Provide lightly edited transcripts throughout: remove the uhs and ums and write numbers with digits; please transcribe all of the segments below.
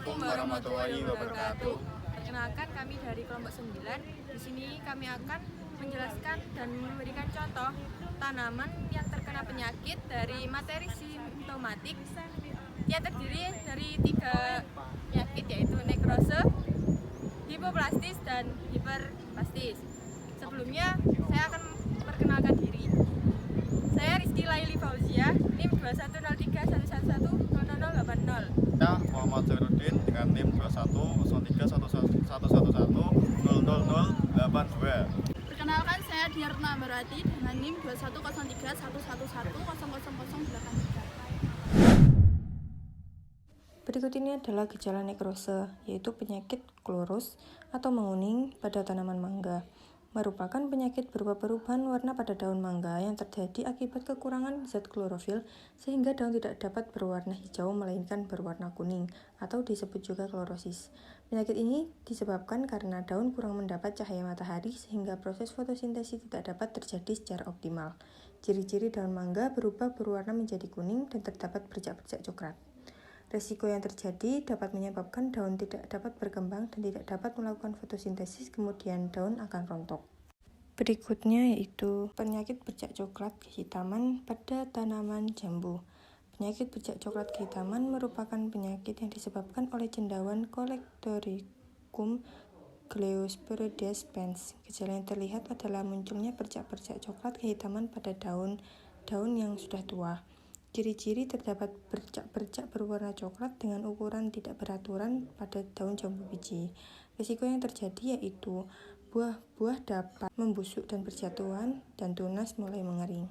Assalamualaikum warahmatullahi wabarakatuh. Perkenalkan, kami dari kelompok 9. Di sini kami akan menjelaskan dan memberikan contoh tanaman yang terkena penyakit dari materi simptomatik yang terdiri dari 3 penyakit, yaitu nekrose, hipoplastis, dan hiperplastis. Sebelumnya saya akan memperkenalkan diri. Saya Rizky Laili Fauzia, NIM 21031110080. Saya Muhammad Zainuddin dengan NIM 21031111000082. Perkenalkan, saya Diarna Ambarwati dengan NIM 210311110083. Berikut ini adalah gejala nekrose, yaitu penyakit klorus atau menguning pada tanaman mangga. Merupakan penyakit berupa perubahan warna pada daun mangga yang terjadi akibat kekurangan zat klorofil sehingga daun tidak dapat berwarna hijau melainkan berwarna kuning atau disebut juga klorosis. Penyakit ini disebabkan karena daun kurang mendapat cahaya matahari sehingga proses fotosintesis tidak dapat terjadi secara optimal. Ciri-ciri daun mangga berubah berwarna menjadi kuning dan terdapat bercak-bercak coklat. Resiko yang terjadi dapat menyebabkan daun tidak dapat berkembang dan tidak dapat melakukan fotosintesis, kemudian daun akan rontok. Berikutnya yaitu penyakit bercak coklat kehitaman pada tanaman jambu. Penyakit bercak coklat kehitaman merupakan penyakit yang disebabkan oleh cendawan Colectoricum gliosporides pens. Gejala yang terlihat adalah munculnya bercak-bercak coklat kehitaman pada daun yang sudah tua. Ciri-ciri terdapat bercak-bercak berwarna coklat dengan ukuran tidak beraturan pada daun jambu biji. Risiko yang terjadi yaitu buah-buah dapat membusuk dan berjatuhan dan tunas mulai mengering.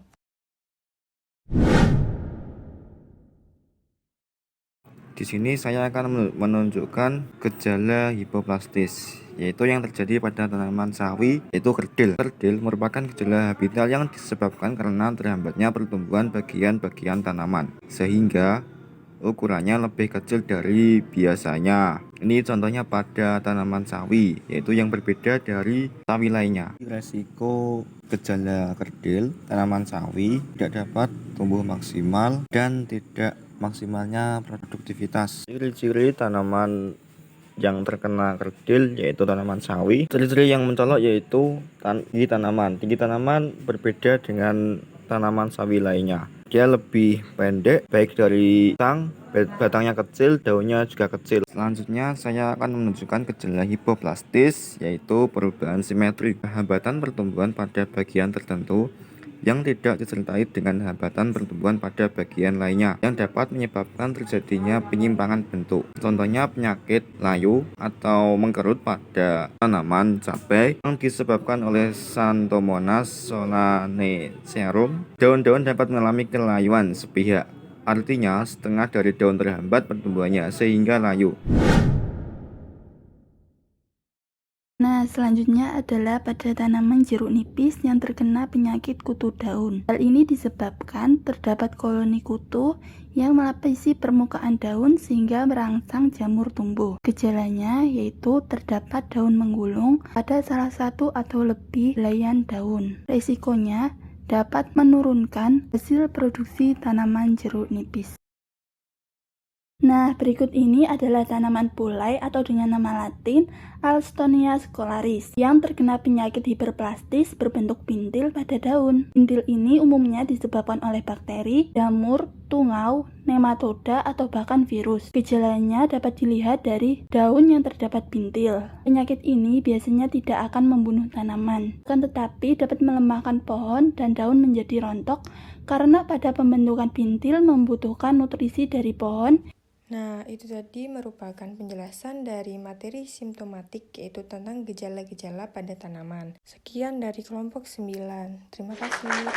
Di sini saya akan menunjukkan gejala hipoplastis, yaitu yang terjadi pada tanaman sawi, yaitu kerdil. Kerdil merupakan gejala habitat yang disebabkan karena terhambatnya pertumbuhan bagian-bagian tanaman, sehingga ukurannya lebih kecil dari biasanya. Ini contohnya pada tanaman sawi, yaitu yang berbeda dari sawi lainnya. Resiko gejala kerdil tanaman sawi tidak dapat tumbuh maksimal dan tidak maksimalnya produktivitas. Ciri-ciri tanaman yang terkena kerdil yaitu tanaman sawi. Ciri-ciri yang mencolok yaitu tinggi tanaman berbeda dengan tanaman sawi lainnya. Dia lebih pendek, baik dari batangnya kecil, daunnya juga kecil. Selanjutnya saya akan menunjukkan gejala hipoplastis, yaitu perubahan simetri, hambatan pertumbuhan pada bagian tertentu yang tidak disertai dengan hambatan pertumbuhan pada bagian lainnya yang dapat menyebabkan terjadinya penyimpangan bentuk. Contohnya penyakit layu atau mengkerut pada tanaman cabai yang disebabkan oleh Xanthomonas solanacearum. Daun-daun dapat mengalami kelayuan sepihak, artinya setengah dari daun terhambat pertumbuhannya sehingga layu. Nah, selanjutnya adalah pada tanaman jeruk nipis yang terkena penyakit kutu daun. Hal ini disebabkan terdapat koloni kutu yang melapisi permukaan daun sehingga merangsang jamur tumbuh. Gejalanya yaitu terdapat daun menggulung pada salah satu atau lebih helaian daun. Risikonya dapat menurunkan hasil produksi tanaman jeruk nipis. Nah, berikut ini adalah tanaman pulai atau dengan nama latin Alstonia scolaris yang terkena penyakit hiperplastis berbentuk bintil pada daun. Bintil ini umumnya disebabkan oleh bakteri, jamur, tungau, nematoda, atau bahkan virus. Gejalanya dapat dilihat dari daun yang terdapat bintil. Penyakit ini biasanya tidak akan membunuh tanaman, akan tetapi dapat melemahkan pohon dan daun menjadi rontok karena pada pembentukan bintil membutuhkan nutrisi dari pohon. Nah, itu tadi merupakan penjelasan dari materi simptomatik, yaitu tentang gejala-gejala pada tanaman. Sekian dari kelompok 9. Terima kasih.